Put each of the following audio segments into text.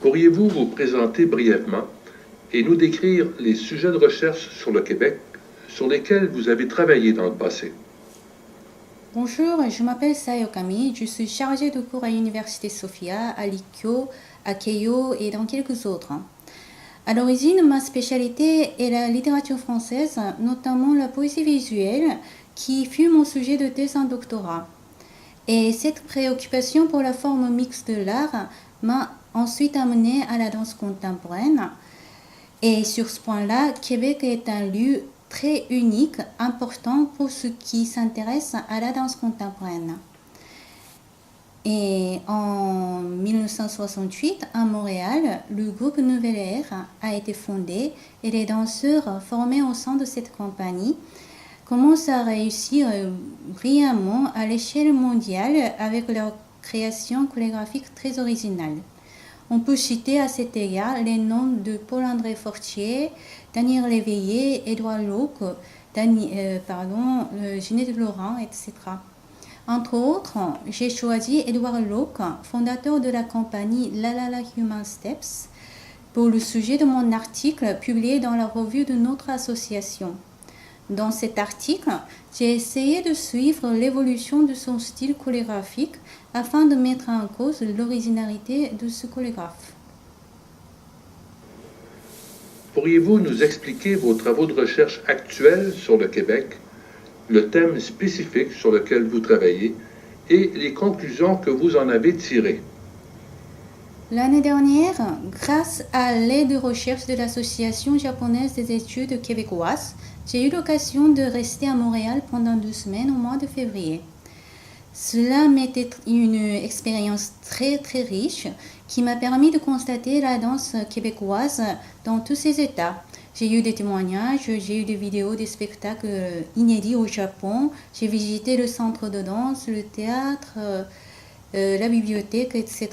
Pourriez-vous vous présenter brièvement et nous décrire les sujets de recherche sur le Québec sur lesquels vous avez travaillé dans le passé? Bonjour, je m'appelle Sayo Kami, je suis chargée de cours à l'Université Sophia, à l'IKYO, à Keio et dans quelques autres. À l'origine, ma spécialité est la littérature française, notamment la poésie visuelle, qui fut mon sujet de thèse en doctorat. Et cette préoccupation pour la forme mixte de l'art m'a ensuite amenée à la danse contemporaine. Et sur ce point-là, Québec est un lieu très unique, important pour ceux qui s'intéressent à la danse contemporaine. Et en 1968, à Montréal, le groupe Nouvelle Ère a été fondé et les danseurs formés au sein de cette compagnie commencent à réussir brillamment à l'échelle mondiale avec leur création chorégraphique très originale. On peut citer à cet égard les noms de Paul-André Fortier, Daniel Léveillé, Édouard Locke, Ginette Laurent, etc. Entre autres, j'ai choisi Édouard Locke, fondateur de la compagnie La La La Human Steps, pour le sujet de mon article publié dans la revue de notre association. Dans cet article, j'ai essayé de suivre l'évolution de son style chorégraphique afin de mettre en cause l'originalité de ce chorégraphe. Pourriez-vous nous expliquer vos travaux de recherche actuels sur le Québec, le thème spécifique sur lequel vous travaillez et les conclusions que vous en avez tirées? L'année dernière, grâce à l'aide de recherche de l'Association japonaise des études québécoises, j'ai eu l'occasion de rester à Montréal pendant 2 semaines au mois de février. Cela m'était une expérience très très riche qui m'a permis de constater la danse québécoise dans tous ses états. J'ai eu des témoignages, j'ai eu des vidéos, des spectacles inédits au Japon, j'ai visité le centre de danse, le théâtre, la bibliothèque, etc.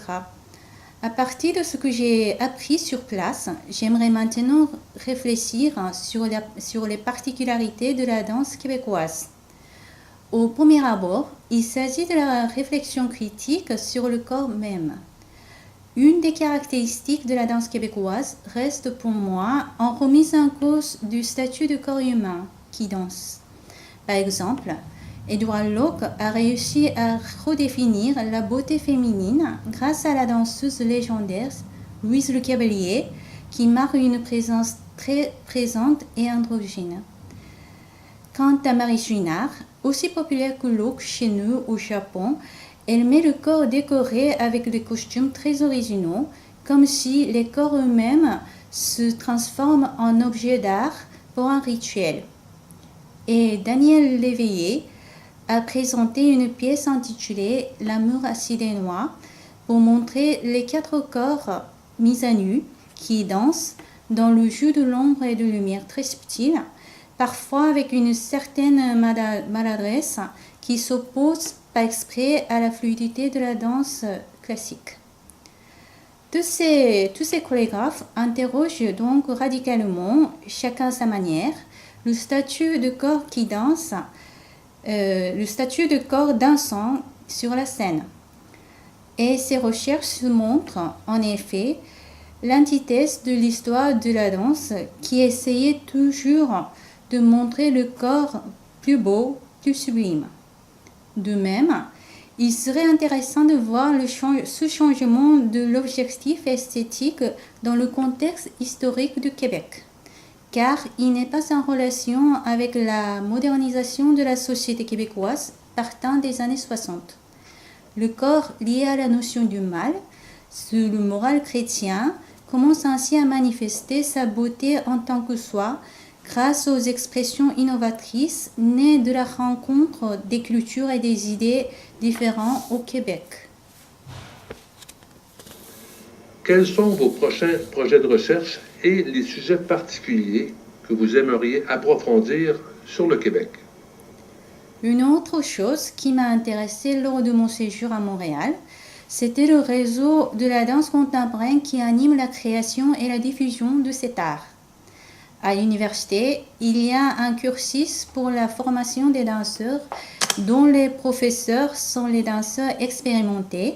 À partir de ce que j'ai appris sur place, j'aimerais maintenant réfléchir sur les particularités de la danse québécoise. Au premier abord, il s'agit de la réflexion critique sur le corps même. Une des caractéristiques de la danse québécoise reste pour moi en remise en cause du statut de corps humain qui danse. Par exemple, Édouard Locke a réussi à redéfinir la beauté féminine grâce à la danseuse légendaire Louise Le Cabellier, qui marque une présence très présente et androgyne. Quant à Marie Chouinard, aussi populaire que Locke chez nous au Japon, elle met le corps décoré avec des costumes très originaux, comme si les corps eux-mêmes se transforment en objets d'art pour un rituel. Et Daniel Léveillé a présenté une pièce intitulée L'amour acide-noix pour montrer les 4 corps mis à nu qui dansent dans le jeu de l'ombre et de lumière très subtil, parfois avec une certaine maladresse qui s'oppose pas exprès à la fluidité de la danse classique. Tous ces chorégraphes interrogent donc radicalement, chacun à sa manière, le statut de corps qui danse, le statut de corps dansant sur la scène. Et ces recherches montrent, en effet, l'antithèse de l'histoire de la danse qui essayait toujours de montrer le corps plus beau, plus sublime. De même, il serait intéressant de voir ce changement de l'objectif esthétique dans le contexte historique du Québec, car il n'est pas en relation avec la modernisation de la société québécoise partant des années 60. Le corps lié à la notion du mal, sous le moral chrétien, commence ainsi à manifester sa beauté en tant que soi, grâce aux expressions innovatrices nées de la rencontre des cultures et des idées différentes au Québec. Quels sont vos prochains projets de recherche et les sujets particuliers que vous aimeriez approfondir sur le Québec? Une autre chose qui m'a intéressée lors de mon séjour à Montréal, c'était le réseau de la danse contemporaine qui anime la création et la diffusion de cet art. À l'université, il y a un cursus pour la formation des danseurs dont les professeurs sont les danseurs expérimentés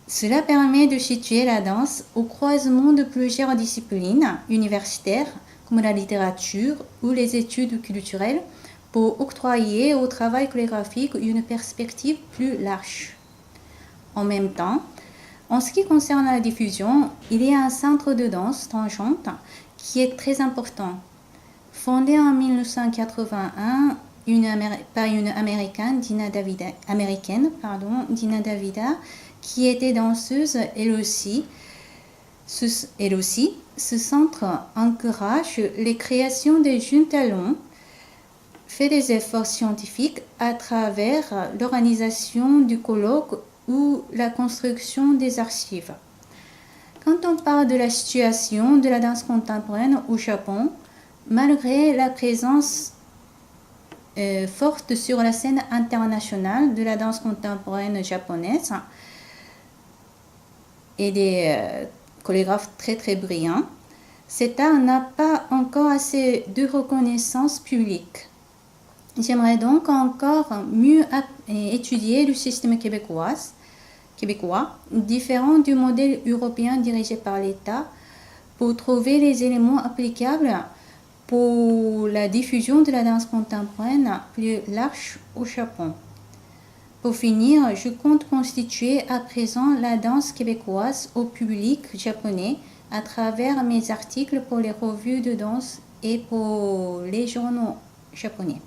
Cela permet de situer la danse au croisement de plusieurs disciplines universitaires comme la littérature ou les études culturelles pour octroyer au travail chorégraphique une perspective plus large. En même temps, en ce qui concerne la diffusion, il y a un centre de danse tangente qui est très important. Fondé en 1981 par une américaine, Dina Davida, qui était danseuse elle aussi. Ce centre encourage les créations de jeunes talents, fait des efforts scientifiques à travers l'organisation du colloque ou la construction des archives. Quand on parle de la situation de la danse contemporaine au Japon, malgré la présence forte sur la scène internationale de la danse contemporaine japonaise et des chorégraphes très très brillants, cet art n'a pas encore assez de reconnaissance publique. J'aimerais donc encore mieux étudier le système québécois, différent du modèle européen dirigé par l'État, pour trouver les éléments applicables pour la diffusion de la danse contemporaine plus large au Japon. Pour finir, je compte constituer à présent la danse québécoise au public japonais à travers mes articles pour les revues de danse et pour les journaux japonais.